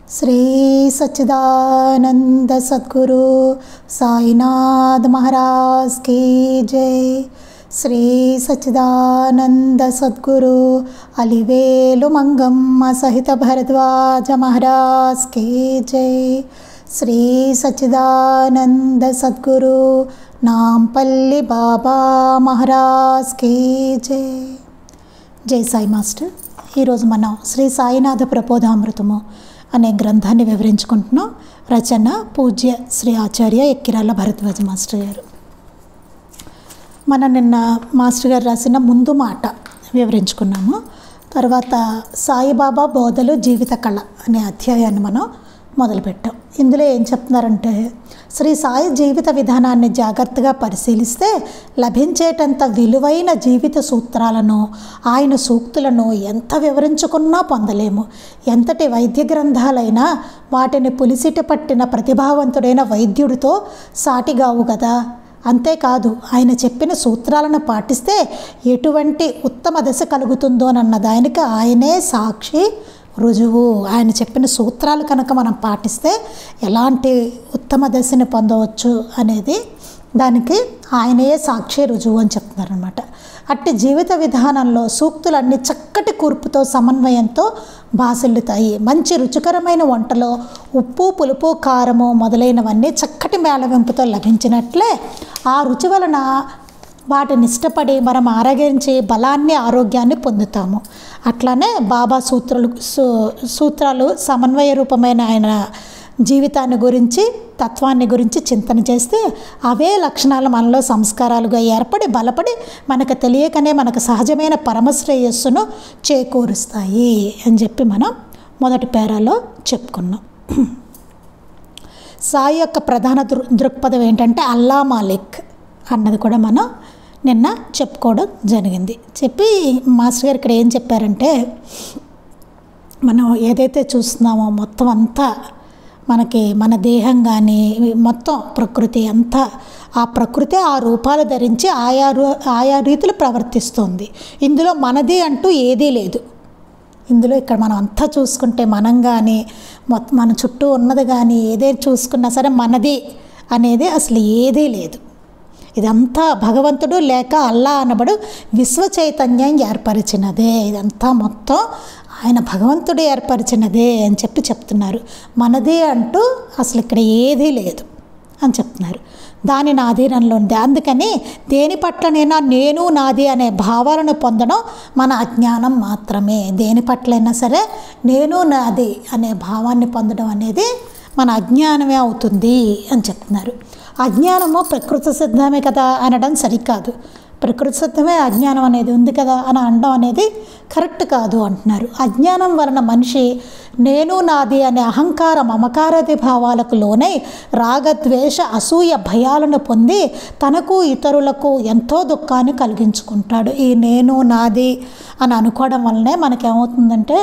श्री सच्चिदानंद सद्गुरु साईनाथ महाराज की जय। श्री सच्चिदानंद सद्गुरु अलिवेलु मंगम्म सहित भरद्वाज महाराज की जय। श्री सच्चिदानंद सद्गुरु नामपल्ली बाबा महाराज की जय। जय साई मास्टर। ఈరోజు మనం శ్రీ సాయినాథ ప్రబోధామృతము అనే గ్రంథాన్ని వివరించుకుంటున్నాం. రచన పూజ్య శ్రీ ఆచార్య ఎక్కిరాల భరద్వాజ మాస్టర్ గారు. మనం నిన్న మాస్టర్ గారు రాసిన ముందు మాట వివరించుకున్నాము. తర్వాత సాయిబాబా బోధలు జీవిత కళ అనే అధ్యాయాన్ని మనం మొదలుపెట్టాం. ఇందులో ఏం చెప్తున్నారంటే, శ్రీ సాయి జీవిత విధానాన్ని జాగ్రత్తగా పరిశీలిస్తే లభించేటంత విలువైన జీవిత సూత్రాలను, ఆయన సూక్తులను ఎంత వివరించుకున్నా పొందలేము. ఎంతటి వైద్య గ్రంథాలైనా వాటిని పులిసిటి పట్టిన ప్రతిభావంతుడైన వైద్యుడితో సాటిగావు కదా. అంతేకాదు, ఆయన చెప్పిన సూత్రాలను పాటిస్తే ఎటువంటి ఉత్తమ దశ కలుగుతుందోనన్న దానికి ఆయనే సాక్షి రుజువు. ఆయన చెప్పిన సూత్రాలు కనుక మనం పాటిస్తే ఎలాంటి ఉత్తమ దశని పొందవచ్చు అనేది దానికి ఆయనే సాక్షి రుజువు అని చెప్తున్నారనమాట. అట్టి జీవిత విధానంలో సూక్తులన్నీ చక్కటి కూర్పుతో సమన్వయంతో బాసిల్లుతాయి. మంచి రుచికరమైన వంటలో ఉప్పు, పులుపు, కారము మొదలైనవన్నీ చక్కటి మేళవింపుతో లభించినట్లే ఆ రుచి వలన వాటిని ఇష్టపడి మనం ఆరగించి బలాన్ని, ఆరోగ్యాన్ని పొందుతాము. అట్లానే బాబా సూత్రాలు సమన్వయ రూపమైన ఆయన జీవితాన్ని గురించి, తత్వాన్ని గురించి చింతన చేస్తే అవే లక్షణాలు మనలో సంస్కారాలుగా ఏర్పడి బలపడి మనకు తెలియకనే మనకు సహజమైన పరమశ్రేయస్సును చేకూరుస్తాయి అని చెప్పి మనం మొదటి పేరాలో చెప్పుకున్నాం. సాయి యొక్క ప్రధాన దృక్పథం ఏంటంటే అల్లా మాలిక్ అన్నది కూడా మనం నిన్న చెప్పుకోవడం జరిగింది. చెప్పి మాస్టర్ గారు ఇక్కడ ఏం చెప్పారంటే, మనం ఏదైతే చూస్తున్నామో మొత్తం అంతా మనకి మన దేహం కానీ మొత్తం ప్రకృతి అంతా, ఆ ప్రకృతి ఆ రూపాలు ధరించి ఆయా రీతులు ప్రవర్తిస్తుంది. ఇందులో మనది అంటూ ఏదీ లేదు. ఇందులో ఇక్కడ మనం అంతా చూసుకుంటే మనం కానీ మన చుట్టూ ఉన్నది కానీ ఏదైనా చూసుకున్నా సరే మనది అనేది అసలు ఏదీ లేదు. ఇదంతా భగవంతుడు లేక అల్లా అనబడు విశ్వ చైతన్యం ఏర్పరిచినదే. ఇదంతా మొత్తం ఆయన భగవంతుడు ఏర్పరిచినదే అని చెప్తున్నారు. మనది అంటూ అసలు ఇక్కడ ఏదీ లేదు అని చెప్తున్నారు. దాని నా అధీనంలో ఉంది. అందుకని దేని పట్లనైనా నేను నాది అనే భావాలను పొందడం మన అజ్ఞానం మాత్రమే. దేని పట్లైనా సరే నేను నాది అనే భావాన్ని పొందడం అనేది మన అజ్ఞానమే అవుతుంది అని చెప్తున్నారు. అజ్ఞానము ప్రకృతి సిద్ధమే కదా అనడం సరికాదు. ప్రకృతి సిద్ధమే అజ్ఞానం అనేది ఉంది కదా అని అనడం అనేది కరెక్ట్ కాదు అంటున్నారు. అజ్ఞానం వలన మనిషి నేను నాది అనే అహంకార మమకారాది భావాలకు లోనై రాగద్వేష అసూయ భయాలను పొంది తనకు ఇతరులకు ఎంతో దుఃఖాన్ని కలిగించుకుంటాడు. ఈ నేను నాది అని అనుకోవడం వల్లనే మనకేమవుతుందంటే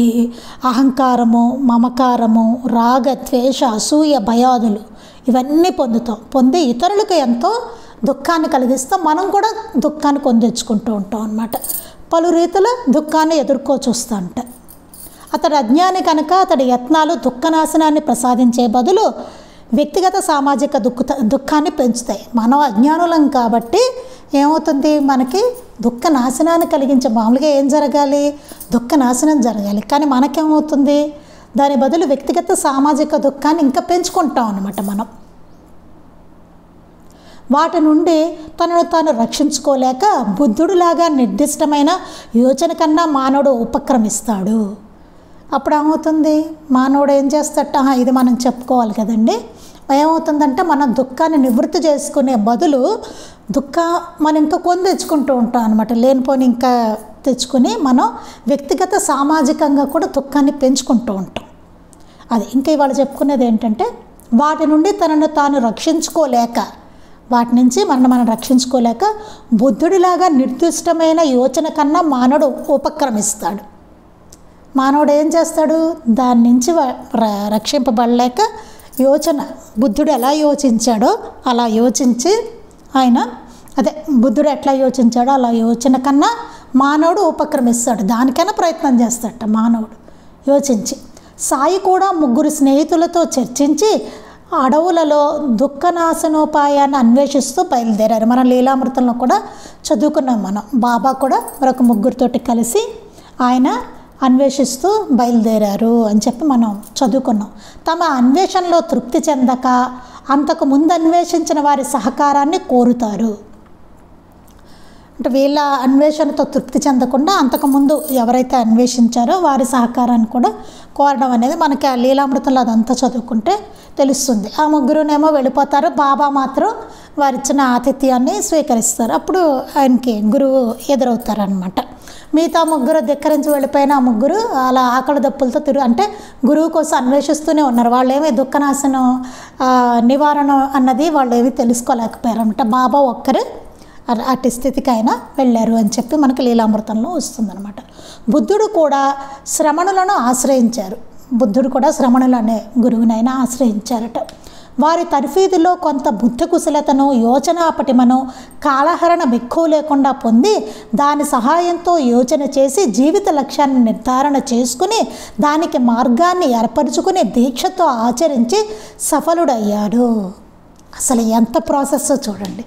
ఈ అహంకారము, మమకారము, రాగద్వేష అసూయ భయాదులు ఇవన్నీ పొంది ఇతరులకు ఎంతో దుఃఖాన్ని కలిగిస్తాం. మనం కూడా దుఃఖాన్ని తెచ్చుకుంటూ ఉంటాం అన్నమాట. పలు రీతుల దుఃఖాన్ని చూస్తూ ఉంటాం. అతడు అజ్ఞాని కనుక అతడి యత్నాలు దుఃఖనాశనాన్ని ప్రసాదించే బదులు వ్యక్తిగత సామాజిక దుఃఖాన్ని పెంచుతాయి. మనం అజ్ఞానులం కాబట్టి ఏమవుతుంది, మనకి దుఃఖ నాశనాన్ని కలిగించే, మామూలుగా ఏం జరగాలి, దుఃఖ నాశనం జరగాలి. కానీ మనకేమవుతుంది, దాని బదులు వ్యక్తిగత సామాజిక దుఃఖాన్ని ఇంకా పెంచుకుంటాం అన్నమాట. మనం వాటి నుండి తనను తాను రక్షించుకోలేక బుద్ధుడిలాగా నిర్దిష్టమైన యోచన కన్నా మానవుడు ఉపక్రమిస్తాడు. అప్పుడు ఏమవుతుంది, మానవుడు ఏం చేస్తాట, ఇది మనం చెప్పుకోవాలి కదండి. ఏమవుతుందంటే మనం దుఃఖాన్ని నివృత్తి చేసుకునే బదులు మనం ఇంకా తెచ్చుకుంటూ ఉంటాం అనమాట. లేనిపోని ఇంకా తెచ్చుకుని మనం వ్యక్తిగత సామాజికంగా కూడా దుఃఖాన్ని పెంచుకుంటూ ఉంటాం. అది ఇంకా ఇవాళ చెప్పుకునేది ఏంటంటే, వాటి నుండి తనను తాను రక్షించుకోలేక, వాటి నుంచి మనం రక్షించుకోలేక బుద్ధుడిలాగా నిర్దిష్టమైన యోచన కన్నా మానవుడు ఉపక్రమిస్తాడు. మానవుడు ఏం చేస్తాడు, దాని నుంచి రక్షింపబడలేక యోచన, బుద్ధుడు ఎలా యోచించాడో అలా యోచించి బుద్ధుడు ఎట్లా యోచించాడో అలా యోచన కన్నా మానవుడు ఉపక్రమిస్తాడు. దానికైనా ప్రయత్నం చేస్తాడట మానవుడు యోచించి. సాయి కూడా 3 స్నేహితులతో చర్చించి అడవులలో దుఃఖనాశనోపాయాన్ని అన్వేషిస్తూ బయలుదేరారు. మనం లీలామృతంలో కూడా చదువుకున్నాం. మనం బాబా కూడా మరొక 3తోటి కలిసి ఆయన అన్వేషిస్తూ బయలుదేరారు అని చెప్పి మనం చదువుకున్నాం. తమ అన్వేషణలో తృప్తి చెందక అంతకు ముందు అన్వేషించిన వారి సహకారాన్ని కోరుతారు. అంటే వీళ్ళ అన్వేషణతో తృప్తి చెందకుండా అంతకుముందు ఎవరైతే అన్వేషించారో వారి సహకారాన్ని కూడా కోరడం అనేది మనకి ఆ లీలామృతంలో అదంతా చదువుకుంటే తెలుస్తుంది. ఆ 3నేమో వెళ్ళిపోతారు. బాబా మాత్రం వారిచ్చిన ఆతిథ్యాన్ని స్వీకరిస్తారు. అప్పుడు ఆయనకి గురువు ఎదురవుతారనమాట. మిగతా 3 ధిక్కరించి వెళ్ళిపోయిన ఆ 3 అలా ఆకలి దప్పులతో అంటే గురువు కోసం అన్వేషిస్తూనే ఉన్నారు. వాళ్ళు ఏమీ దుఃఖనాశనం నివారణ అన్నది వాళ్ళు ఏమీ తెలుసుకోలేకపోయారు అనమాట. బాబా ఒక్కరు అటు స్థితికి ఆయన వెళ్ళారు అని చెప్పి మనకి లీలామృతంలో వస్తుందన్నమాట. బుద్ధుడు కూడా శ్రమణులను ఆశ్రయించారు. బుద్ధుడు కూడా శ్రమణులు అనే గురువునైనా ఆశ్రయించారట. వారి తర్ఫీదులో కొంత బుద్ధి కుశలతను, యోచనా పటిమను, కాలహరణ ఎక్కువ లేకుండా పొంది దాని సహాయంతో యోచన చేసి జీవిత లక్ష్యాన్ని నిర్ధారణ చేసుకుని దానికి మార్గాన్ని ఏర్పరచుకుని దీక్షతో ఆచరించి సఫలుడయ్యాడు. అసలు ఎంత ప్రాసెస్ చూడండి.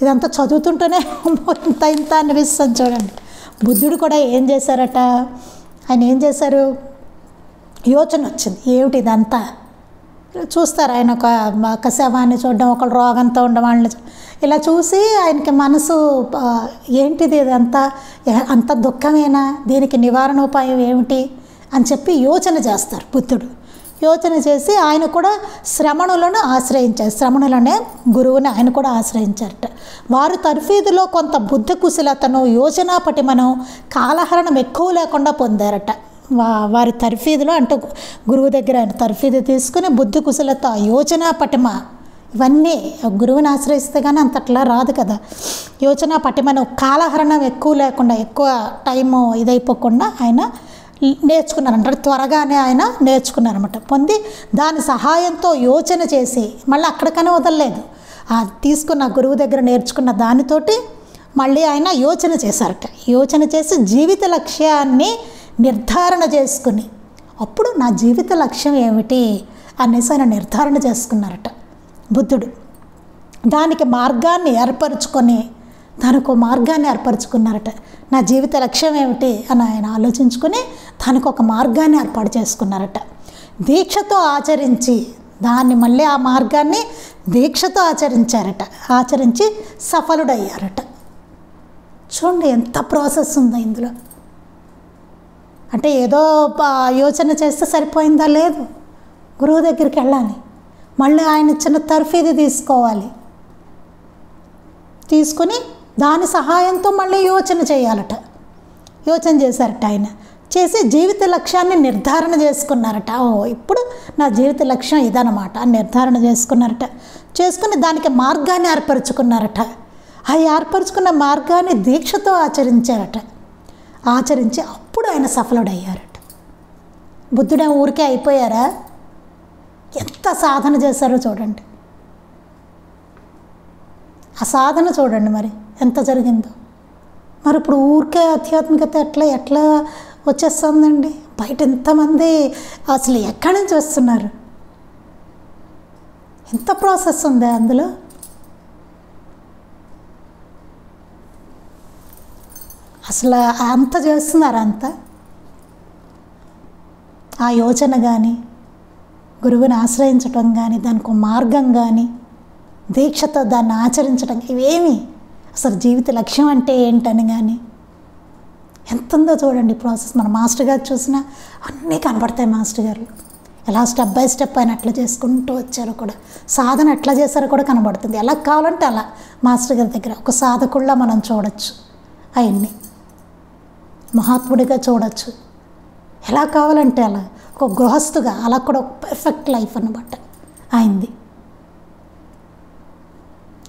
ఇదంతా చదువుతుంటేనే ఇంత అనిపిస్తుంది చూడండి. బుద్ధుడు కూడా ఏం చేశారట, ఆయన ఏం చేశారు, యోచన వచ్చింది. ఏమిటి ఇదంతా చూస్తారు. ఆయన ఒక శవాన్ని చూడడం, ఒకళ్ళు రోగంతో ఉండడం, వాళ్ళని ఇలా చూసి ఆయనకి మనసు ఏంటిది ఇదంతా, అంత దుఃఖమేనా, దీనికి నివారణోపాయం ఏమిటి అని చెప్పి యోచన చేస్తారు బుద్ధుడు. యోచన చేసి ఆయన కూడా శ్రమణులను ఆశ్రయించారు. శ్రమణులనే గురువుని ఆయన కూడా ఆశ్రయించారట. వారు తర్ఫీదులో కొంత బుద్ధి కుశలతను, యోచనా పటిమను, కాలహరణం ఎక్కువ లేకుండా పొందారట. వారి తర్ఫీదులో అంటే గురువు దగ్గర ఆయన తర్ఫీదు తీసుకుని బుద్ధి కుశలత, యోచనా పటిమ ఇవన్నీ గురువుని ఆశ్రయిస్తే కానీ అంతట్లా రాదు కదా. యోచనా పటిమను, కాలహరణం ఎక్కువ లేకుండా, ఎక్కువ టైము ఇదైపోకుండా ఆయన నేర్చుకున్నారంట. త్వరగానే ఆయన నేర్చుకున్నారన్నమాట. పొంది దాని సహాయంతో యోచన చేసి మళ్ళీ అక్కడికనే వదలలేదు. ఆ తీసుకున్న గురువు దగ్గర నేర్చుకున్న దానితోటి మళ్ళీ ఆయన యోచన చేశారట. యోచన చేసి జీవిత లక్ష్యాన్ని నిర్ధారణ చేసుకుని అప్పుడు నా జీవిత లక్ష్యం ఏమిటి అనేసి ఆయన నిర్ధారణ చేసుకున్నారట బుద్ధుడు. దానికి మార్గాన్ని ఏర్పరచుకున్నారట. నా జీవిత లక్ష్యం ఏమిటి అని ఆయన ఆలోచించుకొని దానికి ఒక మార్గాన్ని ఏర్పాటు చేసుకున్నారట. దీక్షతో ఆచరించి దాన్ని మళ్ళీ ఆ మార్గాన్ని దీక్షతో ఆచరించారట. ఆచరించి సఫలుడయ్యారట. చూడండి ఎంత ప్రాసెస్ ఉందో ఇందులో. అంటే ఏదో యోచన చేస్తే సరిపోయిందా, లేదు. గురువు దగ్గరికి వెళ్ళాలి, మళ్ళీ ఆయన ఇచ్చిన తర్ఫీదు తీసుకోవాలి, తీసుకుని దాని సహాయంతో మళ్ళీ యోచన చేయాలట. యోచన చేశారట. ఆయన చేసి జీవిత లక్ష్యాన్ని నిర్ధారణ చేసుకున్నారట. ఇప్పుడు నా జీవిత లక్ష్యం ఇదన్నమాట అని నిర్ధారణ చేసుకున్నారట. చేసుకుని దానికి మార్గాన్ని ఏర్పరచుకున్నారట. ఆ ఏర్పరచుకున్న మార్గాన్ని దీక్షతో ఆచరించారట. ఆచరించి అప్పుడు ఆయన సఫలుడయ్యారట. బుద్ధుడే ఊరికే అయిపోయారా? ఎంత సాధన చేశారో చూడండి. ఆ సాధన చూడండి మరి ఎంత జరిగిందో. మరి ఇప్పుడు ఊరికే ఆధ్యాత్మికత ఎట్లా వచ్చేస్తుందండి? బయట ఎంతమంది అసలు ఎక్కడి నుంచి వస్తున్నారు? ఎంత ప్రాసెస్ ఉంది అందులో. అసలు అంత చేస్తున్నారు. అంత ఆ యోచన కానీ, గురువుని ఆశ్రయించటం కానీ, దానికి మార్గం కానీ, దీక్షతో దాన్ని ఆచరించడం, ఇవేమి అసలు జీవిత లక్ష్యం అంటే ఏంటని కానీ ఎంత ఉందో చూడండి ప్రాసెస్. మన మాస్టర్ గారు చూసినా అన్నీ కనబడతాయి. మాస్టర్ గారు ఎలా స్టెప్ బై స్టెప్ ఆయన ఎట్లా చేసుకుంటూ వచ్చారో కూడా, సాధన ఎట్లా చేశారో కూడా కనబడుతుంది. ఎలా కావాలంటే అలా మాస్టర్ గారి దగ్గర ఒక సాధకుల్లా మనం చూడొచ్చు. ఆయన్ని మహాత్ముడిగా చూడొచ్చు. ఎలా కావాలంటే అలా ఒక గృహస్థుగా అలా కూడా ఒక పర్ఫెక్ట్ లైఫ్ అన్నమాట ఆయనది.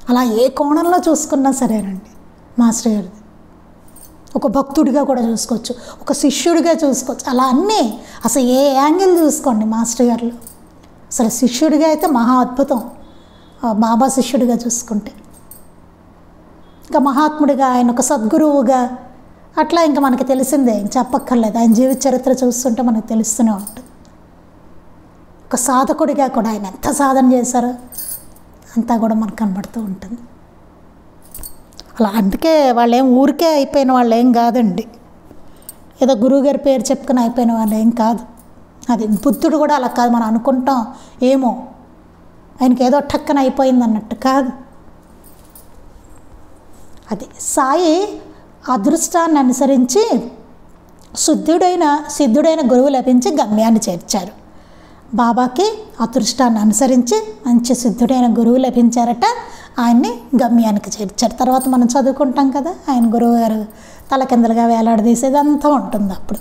అలా ఏ కోణంలో చూసుకున్నా సరేనండి మాస్టర్ గారిది. ఒక భక్తుడిగా కూడా చూసుకోవచ్చు, ఒక శిష్యుడిగా చూసుకోవచ్చు. అలా అన్నీ అసలు ఏ యాంగిల్ చూసుకోండి మాస్టర్ గారిలో. అసలు శిష్యుడిగా అయితే మహా అద్భుతం. బాబా శిష్యుడిగా చూసుకుంటే, ఇంకా మహాత్ముడిగా ఆయన ఒక సద్గురువుగా అట్లా ఇంకా మనకి తెలిసిందే, చెప్పక్కర్లేదు. ఆయన జీవిత చరిత్ర చూస్తుంటే మనకు తెలుస్తూనే ఉంటుంది. ఒక సాధకుడిగా కూడా ఆయన ఎంత సాధన చేశారో అంతా కూడా మనకు కనబడుతూ ఉంటుంది. అలా అందుకే వాళ్ళు ఏం ఊరికే అయిపోయిన వాళ్ళు ఏం కాదండి, ఏదో గురువుగారి పేరు చెప్పుకొని అయిపోయిన వాళ్ళు ఏం కాదు. అది బుద్ధుడు కూడా అలా కాదు. మనం అనుకుంటాం ఏమో ఆయనకి ఏదో టక్కన అయిపోయింది అన్నట్టు కాదు. అది సాయి అదృష్టాన్ని అనుసరించి సిద్ధుడైన గురువు లభించి గమ్యాన్ని చేర్చారు. బాబాకి అదృష్టాన్ని అనుసరించి మంచి సిద్ధుడైన గురువు లభించారట, ఆయన్ని గమ్యానికి చేర్చారు. తర్వాత మనం చదువుకుంటాం కదా, ఆయన గురువు గారు తలకిందలుగా వేలాడదీసేది అంతా ఉంటుంది అప్పుడు.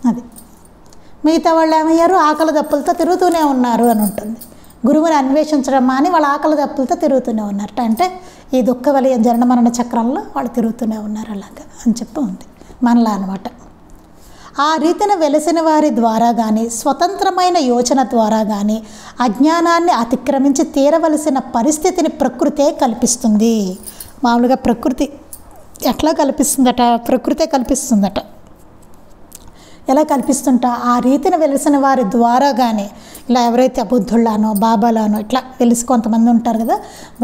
అది మిగతా వాళ్ళు ఏమయ్యారు, ఆకలి దప్పులతో తిరుగుతూనే ఉన్నారు అని ఉంటుంది. గురువుని అన్వేషించడం మాని వాళ్ళ ఆకలి దప్పులతో తిరుగుతూనే ఉన్నారట. అంటే ఈ దుఃఖ వలయ జనన మరణ చక్రంలో వాళ్ళు తిరుగుతూనే ఉన్నారు అలాగా అని చెప్పి ఉంది మనలా అనమాట. ఆ రీతిన వెలసిన వారి ద్వారా కానీ స్వతంత్రమైన యోచన ద్వారా కానీ అజ్ఞానాన్ని అతిక్రమించి తీరవలసిన పరిస్థితిని ప్రకృతే కల్పిస్తుంది. మామూలుగా ప్రకృతి ఎట్లా కల్పిస్తుందట, ప్రకృతే కల్పిస్తుందట. ఎలా కల్పిస్తుంటా, ఆ రీతిని వెలిసిన వారి ద్వారా కానీ, ఇలా ఎవరైతే బుద్ధుళ్ళానో బాబాలానో ఇట్లా వెలిసి కొంతమంది ఉంటారు కదా,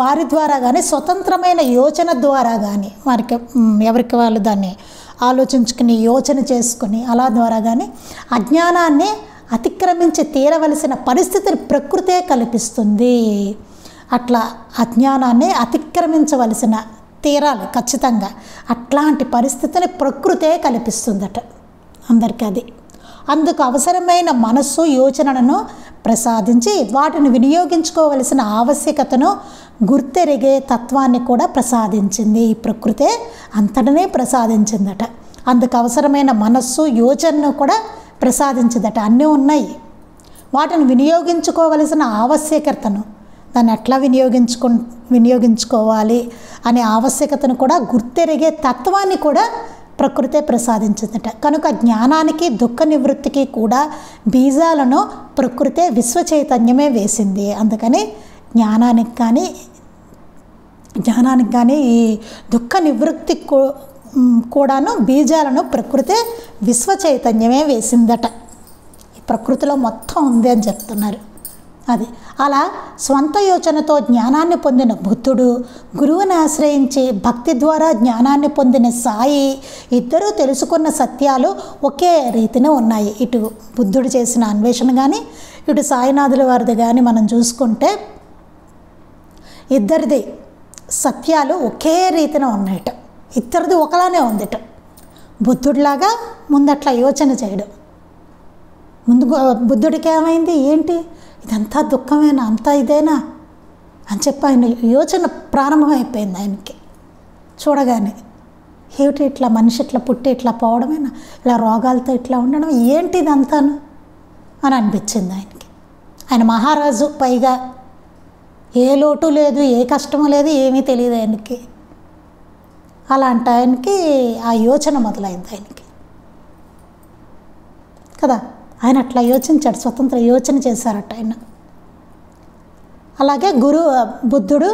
వారి ద్వారా కానీ స్వతంత్రమైన యోచన ద్వారా కానీ వారికి ఎవరికి వాళ్ళు దాన్ని ఆలోచించుకుని యోచన చేసుకుని అలా ద్వారా కానీ అజ్ఞానాన్ని అతిక్రమించి తీరవలసిన పరిస్థితిని ప్రకృతే కల్పిస్తుంది. అట్లా అజ్ఞానాన్ని అతిక్రమించవలసిన తీరాలి ఖచ్చితంగా, అట్లాంటి పరిస్థితిని ప్రకృతే కల్పిస్తుందట అందరికీ. అది అందుకు అవసరమైన మనస్సు యోచనలను ప్రసాదించి వాటిని వినియోగించుకోవలసిన ఆవశ్యకతను గుర్తెరిగే తత్వాన్ని కూడా ప్రసాదించింది. ఈ ప్రకృతే అంతటనే ప్రసాదించిందట. అందుకు అవసరమైన మనస్సు యోచనను కూడా ప్రసాదించిందట. అన్నీ ఉన్నాయి, వాటిని వినియోగించుకోవలసిన ఆవశ్యకతను, దాన్ని ఎట్లా వినియోగించుకోవాలి అనే ఆవశ్యకతను కూడా గుర్తెరిగే తత్వాన్ని కూడా ప్రకృతే ప్రసాదించిందట. కనుక జ్ఞానానికి దుఃఖ నివృత్తికి కూడా బీజాలను ప్రకృతే విశ్వ చైతన్యమే వేసింది. అందుకని జ్ఞానానికి కానీ ఈ దుఃఖ నివృత్తి కూడాను బీజాలను ప్రకృతే విశ్వ చైతన్యమే వేసిందట. ఈ ప్రకృతిలో మొత్తం ఉంది అని చెప్తున్నారు. అది అలా స్వంత యోచనతో జ్ఞానాన్ని పొందిన బుద్ధుడు, గురువుని ఆశ్రయించి భక్తి ద్వారా జ్ఞానాన్ని పొందిన సాయి ఇద్దరూ తెలుసుకున్న సత్యాలు ఒకే రీతినే ఉన్నాయి. ఇటు బుద్ధుడు చేసిన అన్వేషణ కానీ ఇటు సాయినాథుల వారిది కానీ మనం చూసుకుంటే ఇద్దరిది సత్యాలు ఒకే రీతిన ఉన్నాయట. ఇద్దరిది ఒకలానే ఉందిట. బుద్ధుడిలాగా ముందట్లా యోచన చేయడం, ముందు బుద్ధుడికి ఏమైంది, ఏంటి ఇదంతా దుఃఖమేనా, అంతా ఇదేనా అని చెప్పి ఆయన యోచన ప్రారంభమైపోయింది ఆయనకి. చూడగానే ఏమిటి ఇట్లా మనిషి ఇట్లా పుట్టి ఇట్లా పోవడమేనా, ఇలా రోగాలతో ఇట్లా ఉండడం ఏంటి ఇదంతాను అని అనిపించింది ఆయనకి. ఆయన మహారాజు, పైగా ఏ లోటు లేదు, ఏ కష్టము లేదు, ఏమీ తెలియదు ఆయనకి. అలాంటి ఆయనకి ఆ యోచన మొదలైంది ఆయనకి కదా. ఆయన అట్లా యోచించాడు, స్వతంత్ర యోచన చేశారట ఆయన. అలాగే బుద్ధుడు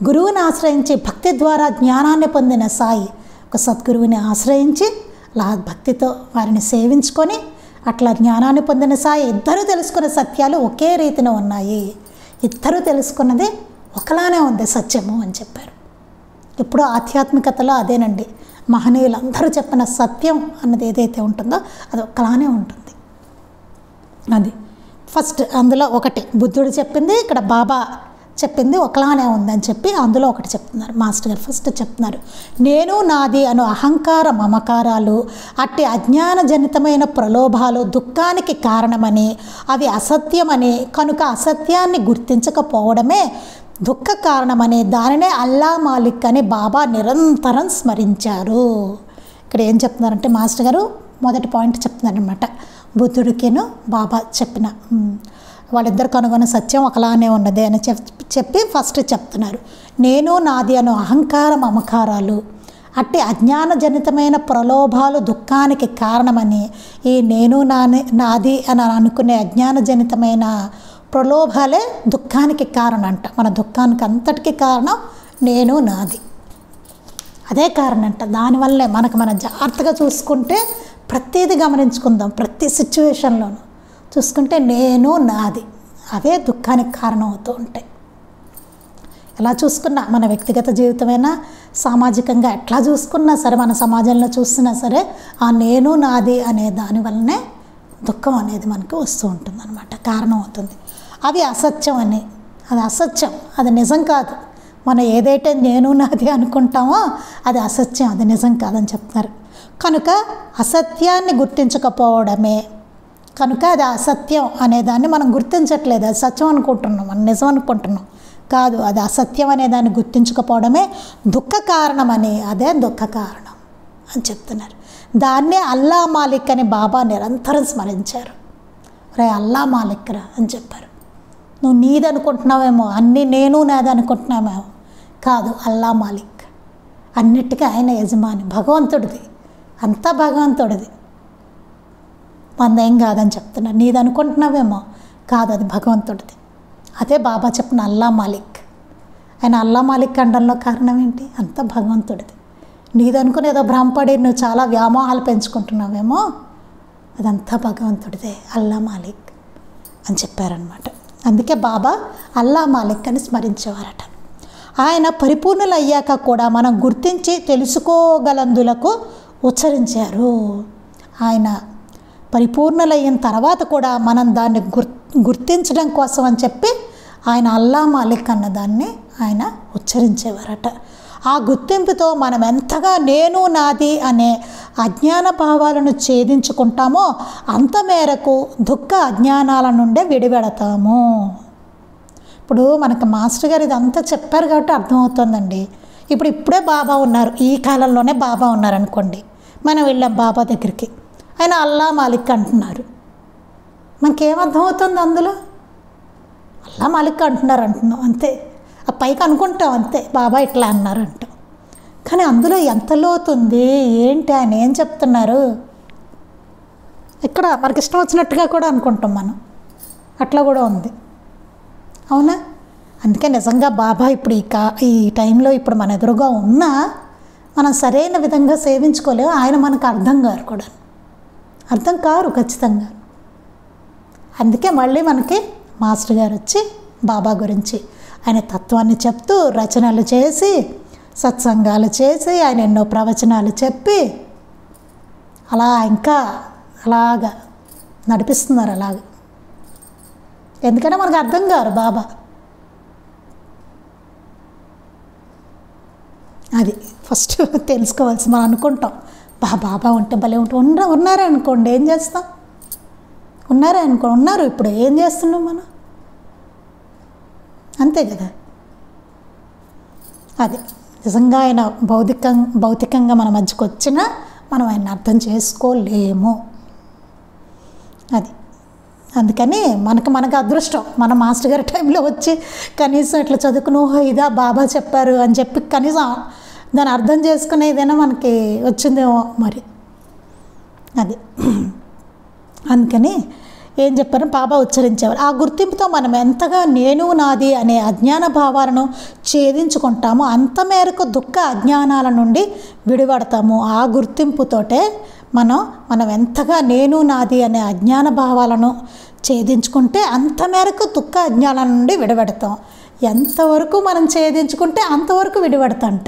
గురువుని ఆశ్రయించి భక్తి ద్వారా జ్ఞానాన్ని పొందిన సాయి ఒక సద్గురువుని ఆశ్రయించి అలా భక్తితో వారిని సేవించుకొని అట్లా జ్ఞానాన్ని పొందిన సాయి ఇద్దరూ తెలుసుకున్న సత్యాలు ఒకే రీతిన ఉన్నాయి, ఇద్దరూ తెలుసుకున్నది ఒకలానే ఉంది సత్యము అని చెప్పారు. ఇప్పుడు ఆధ్యాత్మికతలో అదేనండి, మహనీయులందరూ చెప్పిన సత్యం అన్నది ఏదైతే ఉంటుందో అది ఒకలానే ఉంటుంది. అది ఫస్ట్ అందులో ఒకటి బుద్ధుడు చెప్పింది, ఇక్కడ బాబా చెప్పింది ఒకలానే ఉందని చెప్పి అందులో ఒకటి చెప్తున్నారు మాస్టర్ గారు. ఫస్ట్ చెప్తున్నారు, నేను నాది అను అహంకార మమకారాలు అట్టి అజ్ఞానజనితమైన ప్రలోభాలు దుఃఖానికి కారణమని, అవి అసత్యమని, కనుక అసత్యాన్ని గుర్తించకపోవడమే దుఃఖ కారణమని దానినే అల్లా మాలిక్ అని బాబా నిరంతరం స్మరించారు. ఇక్కడ ఏం చెప్తున్నారంటే మాస్టర్ గారు మొదటి పాయింట్ చెప్తున్నారనమాట. బుద్ధుడికిను బాబా చెప్పిన వాళ్ళిద్దరు కనుగొన్న సత్యం ఒకలానే ఉన్నది అని చెప్పి ఫస్ట్ చెప్తున్నారు. నేను నాది అను అహంకార మమకారాలు అట్టి అజ్ఞానజనితమైన ప్రలోభాలు దుఃఖానికి కారణమని, ఈ నేను నాది అని అనుకునే అజ్ఞానజనితమైన ప్రలోభాలే దుఃఖానికి కారణం అంట. మన దుఃఖానికి అంతటికీ కారణం నేను నాది, అదే కారణం అంట. దానివల్లే మనం జాగ్రత్తగా చూసుకుంటే ప్రతిదీ గమనించుకుందాం, ప్రతి సిచ్యువేషన్లోనూ చూసుకుంటే నేను నాది అవే దుఃఖానికి కారణం అవుతూ ఉంటాయి. ఎలా చూసుకున్నా మన వ్యక్తిగత జీవితమైనా సామాజికంగా ఎట్లా చూసుకున్నా సరే, మన సమాజంలో చూస్తున్నా సరే ఆ నేను నాది అనే దాని వల్లనే దుఃఖం అనేది మనకు వస్తూ ఉంటుంది అన్నమాట, కారణం అవుతుంది. అవి అసత్యం అని, అది అసత్యం, అది నిజం కాదు. మనం ఏదైతే నేను నాది అనుకుంటామో అది అసత్యం, అది నిజం కాదని చెప్తారు. కనుక అసత్యాన్ని గుర్తించకపోవడమే, కనుక అది అసత్యం అనేదాన్ని మనం గుర్తించట్లేదు, అది సత్యం అనుకుంటున్నాం, మనం నిజం అనుకుంటున్నాం. కాదు, అది అసత్యం అనేదాన్ని గుర్తించకపోవడమే దుఃఖ కారణమని, అదే దుఃఖ కారణం అని చెప్తున్నారు. దాన్నే అల్లా మాలిక్ అని బాబా నిరంతరం స్మరించారు. రే అల్లా మాలిక్ రా అని చెప్పారు. నువ్వు నీది అనుకుంటున్నావేమో, అన్నీ నేను నాది అనుకుంటున్నావేమో, కాదు, అల్లా మాలిక్, అన్నిటికీ ఆయన యజమాని, భగవంతుడిది, అంతా భగవంతుడిది, మనదేం కాదని చెప్తున్నారు. నీది అనుకుంటున్నావేమో, కాదు, అది భగవంతుడిది. అదే బాబా చెప్పిన అల్లా మాలిక్. ఆయన అల్లా మాలిక్ అనడంలో కారణం ఏంటి? అంతా భగవంతుడిది. నీది అనుకుని ఏదో భ్రమపడి నువ్వు చాలా వ్యామోహాలు పెంచుకుంటున్నావేమో, అదంతా భగవంతుడిదే, అల్లా మాలిక్ అని చెప్పారనమాట. అందుకే బాబా అల్లా మాలిక్ అని స్మరించేవారట. ఆయన పరిపూర్ణులు అయ్యాక కూడా మనం గుర్తించి తెలుసుకోగలందులకు ఉచ్చరించారు. ఆయన పరిపూర్ణులైన తర్వాత కూడా మనం దాన్ని గుర్తించడం కోసం అని చెప్పి ఆయన అల్లా మాలిక్ అన్నదాన్ని ఆయన ఉచ్చరించేవారట. ఆ గుర్తింపుతో మనం ఎంతగా నేను నాది అనే అజ్ఞాన భావాలను ఛేదించుకుంటామో అంత మేరకు దుఃఖ అజ్ఞానాల నుండే విడిపెడతాము. ఇప్పుడు మనకు మాస్టర్ గారు ఇదంతా చెప్పారు కాబట్టి అర్థమవుతుందండి. ఇప్పుడే బాబా ఉన్నారు, ఈ కాలంలోనే బాబా ఉన్నారనుకోండి, మనం వెళ్ళాం బాబా దగ్గరికి, ఆయన అల్లా మాలిక్ అంటున్నారు, మనకేమర్థమవుతుంది అందులో? అల్లా మాలిక్ అంటున్నాం అంతే, ఆ పైకి అనుకుంటాం అంతే, బాబా ఇట్లా అన్నారు అంటాం. కానీ అందులో ఎంత లోతుంది ఏంటి, ఆయన ఏం చెప్తున్నారు? ఇక్కడ మనకి ఇష్టం వచ్చినట్టుగా కూడా అనుకుంటాం మనం, అట్లా కూడా ఉంది, అవునా? అందుకే నిజంగా బాబా ఇప్పుడు ఈ టైంలో ఇప్పుడు మన ఎదురుగా ఉన్నా మనం సరైన విధంగా సేవించుకోలేము. ఆయన మనకు అర్థం కారు ఖచ్చితంగా. అందుకే మళ్ళీ మనకి మాస్టర్ గారు వచ్చి బాబా గురించి ఆయన తత్వాన్ని చెప్తూ రచనలు చేసి సత్సంగాలు చేసి ఆయన ఎన్నో ప్రవచనాలు చెప్పి అలా ఇంకా అలాగా నడిపిస్తున్నారు. అలాగా ఎందుకంటే మనకు అర్థం కారు బాబా. అది ఫస్ట్ తెలుసుకోవాల్సి. మనం అనుకుంటాం బాబా ఉంటే భలే ఉంటే ఉన్నారే అనుకోండి, ఏం చేస్తాం? ఉన్నారు ఇప్పుడు ఏం చేస్తున్నాం మనం? అంతే కదా. అది నిజంగా ఆయన భౌతికంగా మన మధ్యకు వచ్చినా మనం ఆయన అర్థం చేసుకోలేము. అది అందుకని మనకు అదృష్టం, మన మాస్టర్ గారి టైంలో వచ్చి కనీసం ఇట్లా చదువుకుని ఓహో ఇదా బాబా చెప్పారు అని చెప్పి కనీసం దాన్ని అర్థం చేసుకునేదైనా మనకి వచ్చిందేమో మరి. అది అందుకని ఏం చెప్పారు బాబా ఉచ్చరించేవారు. ఆ గుర్తింపుతో మనం ఎంతగా నేను నాది అనే అజ్ఞాన భావాలను ఛేదించుకుంటామో అంత మేరకు దుఃఖ అజ్ఞానాల నుండి విడిపడతాము. ఆ గుర్తింపుతోటే మనం ఎంతగా నేను నాది అనే అజ్ఞాన భావాలను ఛేదించుకుంటే అంత మేరకు దుఃఖ అజ్ఞానాల నుండి విడిపడతాం. ఎంతవరకు మనం ఛేదించుకుంటే అంతవరకు విడిపడతాంట.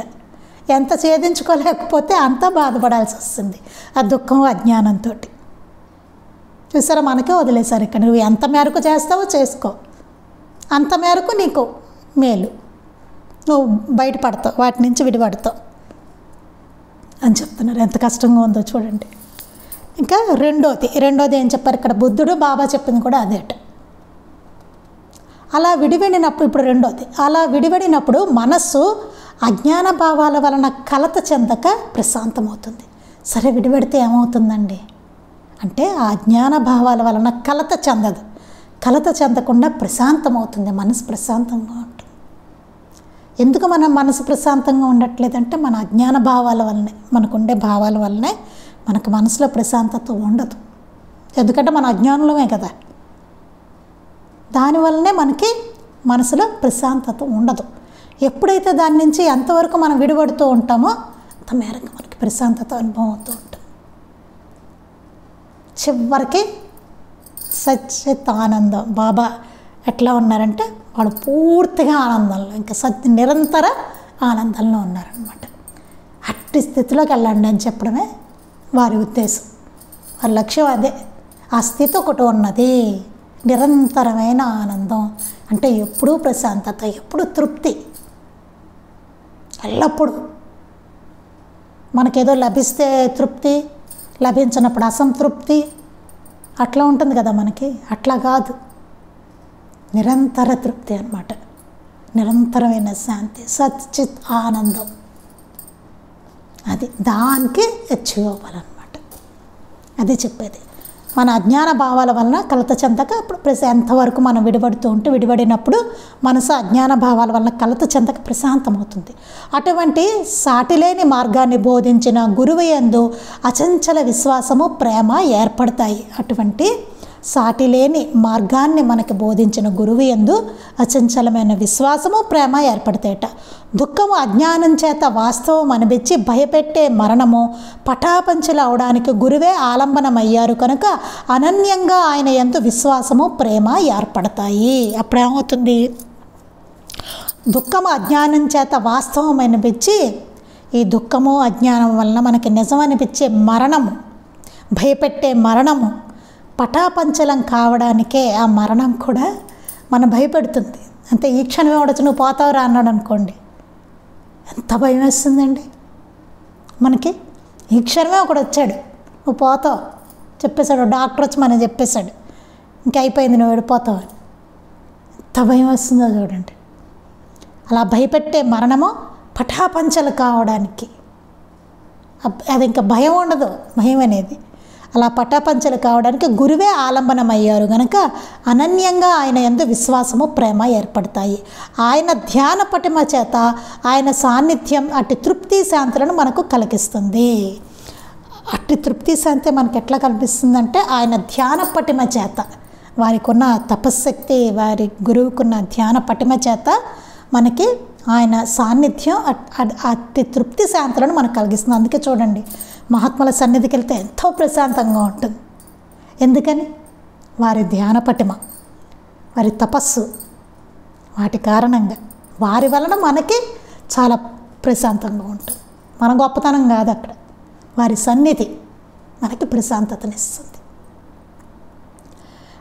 ఎంత ఛేదించుకోలేకపోతే అంత బాధపడాల్సి వస్తుంది ఆ దుఃఖం అజ్ఞానంతో. చూసారా, మనకే వదిలేశారు. ఇక్కడ నువ్వు ఎంత మేరకు చేస్తావో చేసుకో, అంత మేరకు నీకు మేలు, నువ్వు బయటపడతావు, వాటి నుంచి విడిపడతావు అని చెప్తున్నారు. ఎంత కష్టంగా ఉందో చూడండి. ఇంకా రెండోది ఏం చెప్పారు ఇక్కడ? బుద్ధుడు బాబా చెప్పింది కూడా అదేట. అలా విడిపడినప్పుడు మనస్సు అజ్ఞాన భావాల వలన కలత చెందక ప్రశాంతమవుతుంది. సరే, విడిపెడితే ఏమవుతుందండి అంటే ఆ అజ్ఞాన భావాల వలన కలత చెందకుండా ప్రశాంతమవుతుంది, మనసు ప్రశాంతంగా ఉంటుంది. ఎందుకు మన మనసు ప్రశాంతంగా ఉండట్లేదంటే మన అజ్ఞాన భావాల వల్లనే, మనకుండే భావాల వల్లనే మనకు మనసులో ప్రశాంతత ఉండదు. ఎందుకంటే మన అజ్ఞానంలోనే కదా, దానివల్లనే మనకి మనసులో ప్రశాంతత ఉండదు. ఎప్పుడైతే దాని నుంచి ఎంతవరకు మనం విడిపడుతూ ఉంటామో అంత మేరకు మనకి ప్రశాంతత అనుభవం అవుతూ ఉంటుంది. చివరికి సచ్చిత్ ఆనందం. బాబా ఎట్లా ఉన్నారంటే వాళ్ళు పూర్తిగా ఆనందంలో, ఇంకా నిరంతర ఆనందంలో ఉన్నారనమాట. అట్టి స్థితిలోకి వెళ్ళండి అని చెప్పడమే వారి ఉద్దేశం, వారి లక్ష్యం అదే. ఆ స్థితి ఒకటి ఉన్నది, నిరంతరమైన ఆనందం అంటే ఎప్పుడూ ప్రశాంతత, ఎప్పుడు తృప్తి, ఎల్లప్పుడూ. మనకేదో లభిస్తే తృప్తి, లభించినప్పుడు అసంతృప్తి అట్లా ఉంటుంది కదా మనకి. అట్లా కాదు, నిరంతర తృప్తి అన్నమాట, నిరంతరమైన శాంతి, సచ్చిత్ ఆనందం. అది దానికి అచీవ్ అవ్వాలన్నమాట. అది చెప్పేది. మన అజ్ఞాన భావాల వలన కలత చెందక ఇప్పుడు ఎంతవరకు మనం విడిపడుతూ ఉంటే, విడిపడినప్పుడు మనసు అజ్ఞాన భావాల వలన కలత చెందక ప్రశాంతమవుతుంది. అటువంటి సాటిలేని మార్గాన్ని బోధించిన గురువు యందు అచంచల విశ్వాసము, ప్రేమ ఏర్పడతాయి. అటువంటి సాటిలేని మార్గాన్ని మనకి బోధించిన గురువు యందు అచంచలమైన విశ్వాసము, ప్రేమ ఏర్పడతాయట. దుఃఖము అజ్ఞానం చేత వాస్తవం అనిపించి భయపెట్టే మరణము పటాపంచలు అవడానికి గురువే ఆలంబనమయ్యారు కనుక అనన్యంగా ఆయన యందు విశ్వాసము, ప్రేమ ఏర్పడతాయి. అప్పుడేమవుతుంది? దుఃఖము అజ్ఞానం చేత వాస్తవం అనిపించి, ఈ దుఃఖము అజ్ఞానం వలన మనకి నిజం అనిపించే మరణము, భయపెట్టే మరణము పటాపంచలం కావడానికే ఆ మరణం కూడా మన భయపెడుతుంది. అంతే, ఈ క్షణమే ఉండొచ్చు, నువ్వు పోతావురా అన్నాడు అనుకోండి, ఎంత భయం వేస్తుందండి మనకి. ఈ క్షణమే ఒకడు వచ్చాడు, నువ్వు పోతావు చెప్పేశాడు, డాక్టర్ వచ్చి మనం చెప్పేశాడు, ఇంకా అయిపోయింది నువ్వు వెళ్ళిపోతావు అని, ఎంత భయం వస్తుందో చూడండి. అలా భయపెట్టే మరణము పటాపంచలు కావడానికి, అది ఇంకా భయం ఉండదు, భయం అనేది. అలా పటాపంచలు కావడానికి గురువే ఆలంబనమయ్యారు కనుక అనన్యంగా ఆయన యందు విశ్వాసము, ప్రేమ ఏర్పడతాయి. ఆయన ధ్యాన పటిమ చేత ఆయన సాన్నిధ్యం అట్టి తృప్తి శాంతులను మనకు కలిగిస్తుంది. అట్టి తృప్తి శాంతి మనకు ఎట్లా కనిపిస్తుందంటే ఆయన ధ్యాన పటిమ చేత, వారికి ఉన్న తపశ్శక్తి, వారి గురువుకున్న ధ్యాన పటిమ చేత మనకి ఆయన సాన్నిధ్యం అట్టి తృప్తి శాంతులను మనకు కలిగిస్తుంది. అందుకే చూడండి, మహాత్ముల సన్నిధికి వెళ్తే ఎంతో ప్రశాంతంగా ఉంటుంది. ఎందుకని? వారి ధ్యాన పటిమ, వారి తపస్సు, వాటి కారణంగా, వారి వలన మనకి చాలా ప్రశాంతంగా ఉంటుంది. మన గొప్పతనం కాదు అక్కడ, వారి సన్నిధి మనకి ప్రశాంతతనిస్తుంది,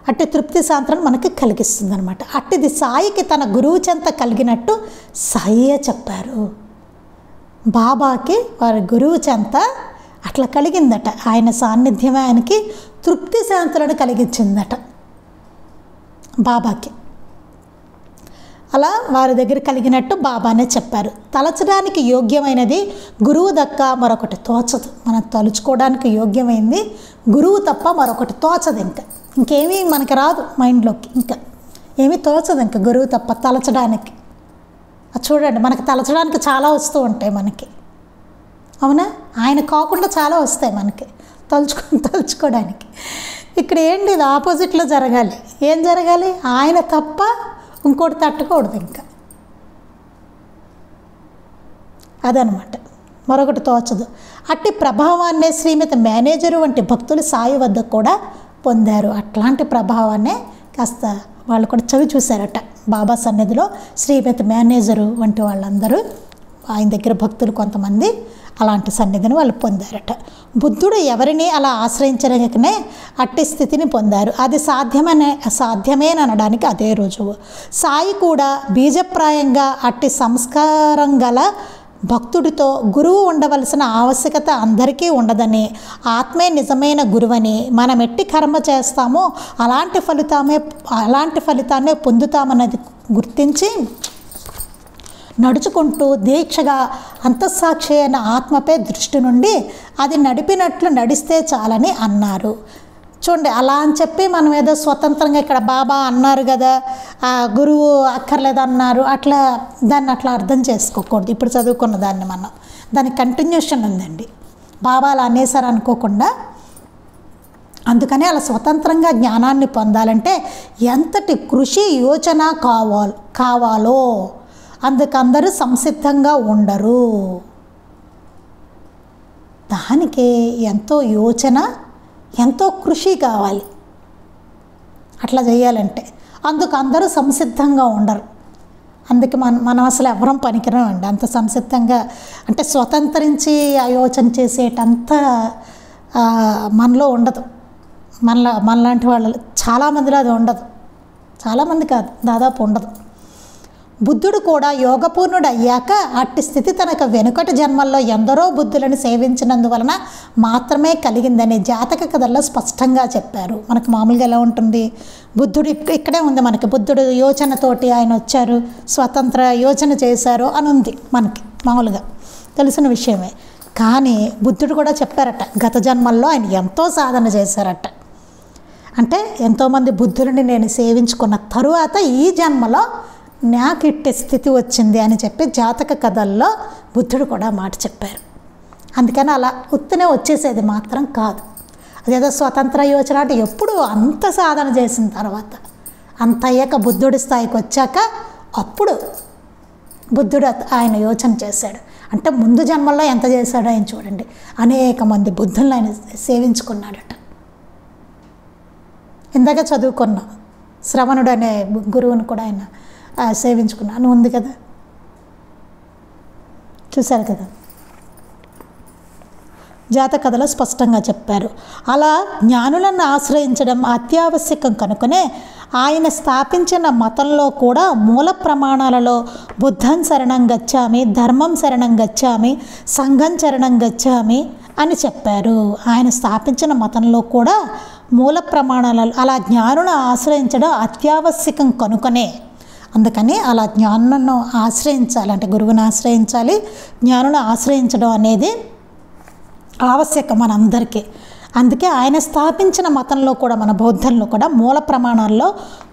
అట్టి తృప్తి శాంతులను మనకి కలిగిస్తుంది అనమాట. అట్టిది సాయికి తన గురువు చెంత కలిగినట్టు సాయే చెప్పారు. బాబాకి వారి గురువు చెంత అట్లా కలిగిందట, ఆయన సాన్నిధ్యమే ఆయనకి తృప్తి శాంతులను కలిగించిందట బాబాకి. అలా వారి దగ్గర కలిగినట్టు బాబానే చెప్పారు. తలచడానికి యోగ్యమైనది గురువు దక్క మరొకటి తోచదు. మనం తలుచుకోవడానికి యోగ్యమైంది గురువు తప్ప మరొకటి తోచదు. ఇంకేమీ మనకి రాదు మైండ్లోకి, ఇంకా ఏమీ తోచదు ఇంకా గురువు తప్ప తలచడానికి. చూడండి, మనకి తలచడానికి చాలా వస్తూ ఉంటాయి మనకి, అవునా? ఆయన కాకుండా చాలా వస్తాయి మనకి తలుచుకోవడానికి. ఇక్కడ ఏంటి, ఇది ఆపోజిట్లో జరగాలి. ఏం జరగాలి? ఆయన తప్ప ఇంకోటి తట్టుకోకూడదు ఇంకా, అదనమాట. మరొకటి తోచదు. అట్టి ప్రభావాన్నే శ్రీమతి మేనేజరు వంటి భక్తులు సాయి వద్ద కూడా పొందారు. అట్లాంటి ప్రభావాన్నే కాస్త వాళ్ళు కూడా చవి చూశారట బాబా సన్నిధిలో. శ్రీమతి మేనేజరు వంటి వాళ్ళందరూ ఆయన దగ్గర భక్తులు కొంతమంది అలాంటి సన్నిధిని వాళ్ళు పొందారట. బుద్ధుడు ఎవరిని అలా ఆశ్రయించగానే అట్టి స్థితిని పొందారు. అది సాధ్యమేననడానికి అదే రుజువు. సాయి కూడా బీజప్రాయంగా అట్టి సంస్కారం గల భక్తుడితో గురువు ఉండవలసిన ఆవశ్యకత అందరికీ ఉండదని, ఆత్మే నిజమైన గురువని, మనం ఎట్టి కర్మ చేస్తామో అలాంటి ఫలితాన్నే పొందుతామన్నది గుర్తించి నడుచుకుంటూ దీక్షగా అంతఃసాక్షి అయిన ఆత్మపై దృష్టి నుండి అది నడిపినట్లు నడిస్తే చాలని అన్నారు. చూడండి, అలా అని చెప్పి మనం ఏదో స్వతంత్రంగా ఇక్కడ బాబా అన్నారు కదా, ఆ గురువు అక్కర్లేదు అన్నారు, అట్లా దాన్ని అట్లా అర్థం చేసుకోకూడదు. ఇప్పుడు చదువుకున్న దాన్ని మనం, దాని కంటిన్యూషన్ ఉందండి. బాబా అలా అనేసారు అనుకోకుండా, అందుకని అలా స్వతంత్రంగా జ్ఞానాన్ని పొందాలంటే ఎంతటి కృషి యోచన కావాలో అందుకందరూ సంసిద్ధంగా ఉండరు. దానికి ఎంతో యోచన, ఎంతో కృషి కావాలి. అట్లా చేయాలంటే. అందుకు అందరూ సంసిద్ధంగా ఉండరు. అందుకే మనం అసలు ఎవరం పనికిరామండి అంత సంసిద్ధంగా. అంటే స్వతంత్రించి ఆయోచన చేసేటంత మనలో ఉండదు. మనలాంటి వాళ్ళు చాలామందిలో అది ఉండదు. చాలామంది కాదు, దాదాపు ఉండదు. బుద్ధుడు కూడా యోగపూర్ణుడు అయ్యాక అట్టి స్థితి తనకు వెనుకటి జన్మల్లో ఎందరో బుద్ధులను సేవించినందువలన మాత్రమే కలిగిందని జాతక కథల్లో స్పష్టంగా చెప్పారు. మనకు మామూలుగా ఎలా ఉంటుంది, బుద్ధుడు ఇక్కడే ఉంది మనకి, బుద్ధుడు యోచనతోటి ఆయన వచ్చారు, స్వతంత్ర యోచన చేశారు అని ఉంది మనకి మామూలుగా తెలిసిన విషయమే. కానీ బుద్ధుడు కూడా చెప్పారట, గత జన్మల్లో ఆయన ఎంతో సాధన చేశారట. అంటే ఎంతోమంది బుద్ధుడిని నేను సేవించుకున్న తరువాత ఈ జన్మలో నాకు ఇట్టే స్థితి వచ్చింది అని చెప్పి జాతక కథల్లో బుద్ధుడు కూడా మాట చెప్పారు. అందుకని అలా ఉత్తనే వచ్చేసేది మాత్రం కాదు. అదేదో స్వతంత్ర యోచన అంటే ఎప్పుడు అంత సాధన చేసిన తర్వాత, అంత అయ్యాక బుద్ధుడి స్థాయికి వచ్చాక అప్పుడు బుద్ధుడు ఆయన యోచన చేశాడు. అంటే ముందు జన్మల్లో ఎంత చేశాడో ఆయన చూడండి. అనేక మంది బుద్ధులను ఆయన సేవించుకున్నాడట. ఇందాక చదువుకున్నా, శ్రవణుడు అనే గురువుని కూడా ఆయన సేవించుకున్నాను ఉంది కదా, చూశారు కదా, జాతక కథలో స్పష్టంగా చెప్పారు. అలా జ్ఞానులను ఆశ్రయించడం అత్యావశ్యకం కనుకనే ఆయన స్థాపించిన మతంలో కూడా మూల ప్రమాణాలలో బుద్ధం శరణం గచ్చామి, ధర్మం శరణం గచ్చామి, సంఘం శరణం గచ్చామి అని చెప్పారు. ఆయన స్థాపించిన మతంలో కూడా మూల ప్రమాణాలలో అలా జ్ఞానులను ఆశ్రయించడం అత్యావశ్యకం కనుకనే, అందుకని అలా జ్ఞానులను ఆశ్రయించాలి, అంటే గురువుని ఆశ్రయించాలి, జ్ఞానులను ఆశ్రయించడం అనేది ఆవశ్యకం మనందరికీ. అందుకే ఆయన స్థాపించిన మతంలో కూడా, మన బౌద్ధంలో కూడా మూల ప్రమాణాల్లో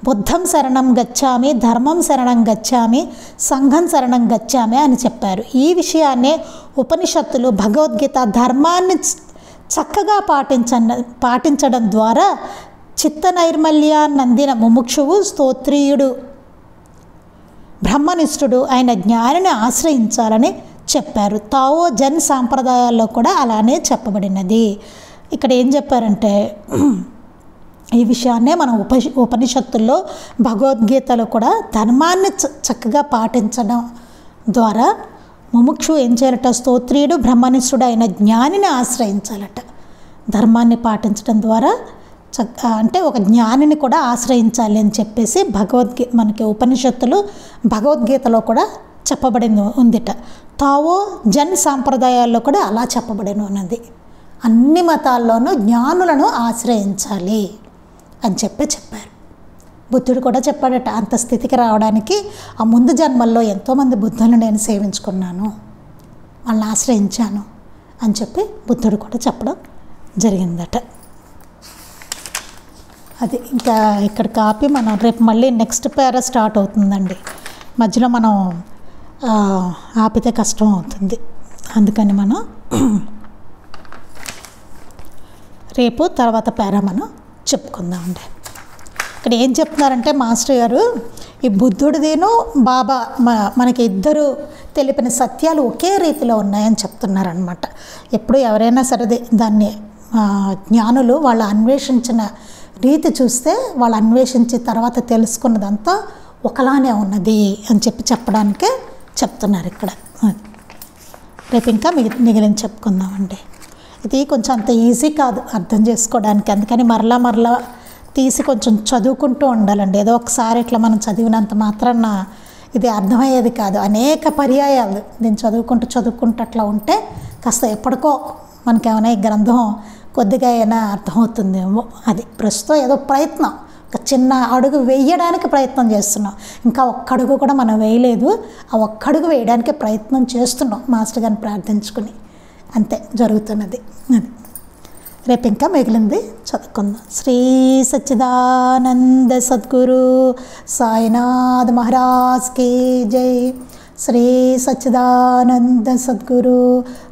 బుద్ధం శరణం గచ్చామి, ధర్మం శరణం గచ్చామి, సంఘం శరణం గచ్చామి అని చెప్పారు. ఈ విషయాన్నే ఉపనిషత్తులు భగవద్గీత ధర్మాన్ని చక్కగా పాటించడం ద్వారా చిత్త నైర్మల్యాన్నందిన ముముక్షువు స్తోత్రీయుడు బ్రహ్మనిష్ఠుడు ఆయన జ్ఞానిని ఆశ్రయించాలని చెప్పారు. తావో జన్ సాంప్రదాయాల్లో కూడా అలానే చెప్పబడినది. ఇక్కడ ఏం చెప్పారంటే, ఈ విషయాన్నే మనం ఉపనిషత్తుల్లో భగవద్గీతలో కూడా ధర్మాన్ని చక్కగా పాటించడం ద్వారా ముముక్షు ఏం చేయాలట, స్తోత్రీయుడు బ్రహ్మనిష్ఠుడు అయిన జ్ఞానిని ఆశ్రయించాలట. ధర్మాన్ని పాటించడం ద్వారా అంటే ఒక జ్ఞానిని కూడా ఆశ్రయించాలి అని చెప్పేసి మనకి ఉపనిషత్తులు భగవద్గీతలో కూడా చెప్పబడింది ఉందిట. తావో జన్ సాంప్రదాయాల్లో కూడా అలా చెప్పబడిన ఉన్నది. అన్ని మతాల్లోనూ జ్ఞానులను ఆశ్రయించాలి అని చెప్పారు. బుద్ధుడు కూడా చెప్పాడట, అంత స్థితికి రావడానికి ఆ ముందు జన్మల్లో ఎంతోమంది బుద్ధులను నేను సేవించుకున్నాను, వాళ్ళని ఆశ్రయించాను అని చెప్పి బుద్ధుడు కూడా చెప్పడం జరిగిందట. అది ఇంకా ఇక్కడ కాపీ మనం రేపు మళ్ళీ నెక్స్ట్ పేరా స్టార్ట్ అవుతుందండి. మధ్యలో మనం ఆపితే కష్టం అవుతుంది. అందుకని మనం రేపు తర్వాత పేరా మనం చెప్పుకుందామండి. ఇక్కడ ఏం చెప్తున్నారంటే మాస్టర్ గారు, ఈ బుద్ధుడిదేను బాబా మనకి ఇద్దరు తెలిపిన సత్యాలు ఒకే రీతిలో ఉన్నాయని చెప్తున్నారనమాట. ఎప్పుడు ఎవరైనా సరే దాన్ని జ్ఞానులు వాళ్ళు అన్వేషించిన రీతి చూస్తే, వాళ్ళు అన్వేషించిన తర్వాత తెలుసుకున్నదంతా ఒకలానే ఉన్నది అని చెప్పడానికే చెప్తున్నారు ఇక్కడ. రేపు ఇంకా మిగిలిన చెప్పుకుందామండి. ఇది కొంచెం అంత ఈజీ కాదు అర్థం చేసుకోవడానికి, అందుకని మరలా తీసి కొంచెం చదువుకుంటూ ఉండాలండి. ఏదో ఒకసారి ఇట్లా మనం చదివినంత మాత్రాన ఇది అర్థమయ్యేది కాదు. అనేక పర్యాయాలు దీన్ని చదువుకుంటూ అట్లా ఉంటే కాస్త ఎప్పటికో మనకేమైనా ఈ గ్రంథం కొద్దిగా అయినా అర్థమవుతుందేమో. అది ప్రస్తుతం ఏదో ప్రయత్నం, ఒక చిన్న అడుగు వేయడానికి ప్రయత్నం చేస్తున్నాం. ఇంకా ఒక్క అడుగు కూడా మనం వేయలేదు. ఆ ఒక్క అడుగు వేయడానికి ప్రయత్నం చేస్తున్నాం మాస్టర్ గారిని ప్రార్థించుకుని. అంతే జరుగుతున్నది. అది రేపు ఇంకా మిగిలింది చదువుకుందాం. శ్రీ సచ్చిదానంద సద్గురు సాయినాథ్ మహారాజ్ కీ జై. శ్రీ సచ్చిదానంద సద్గురు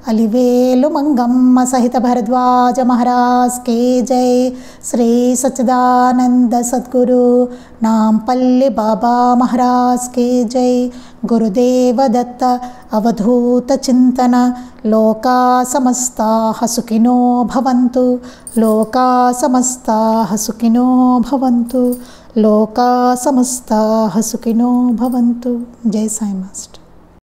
అలివేలు మంగమ్మ సహిత భరద్వాజ మహారాజ్ కే జై. శ్రీ సచ్చిదానంద సద్గురు నాంపల్లి బాబా మహారాజ్ కే జై. గురుదేవ దత్త అవధూత చింతన. లోకా సమస్తాః సుఖినో భవంతు. లోకా సమస్తాః సుఖినో భవంతు. లోకా సమస్తాః సుఖినో భవంతు. జై సాయి మాస్టర్.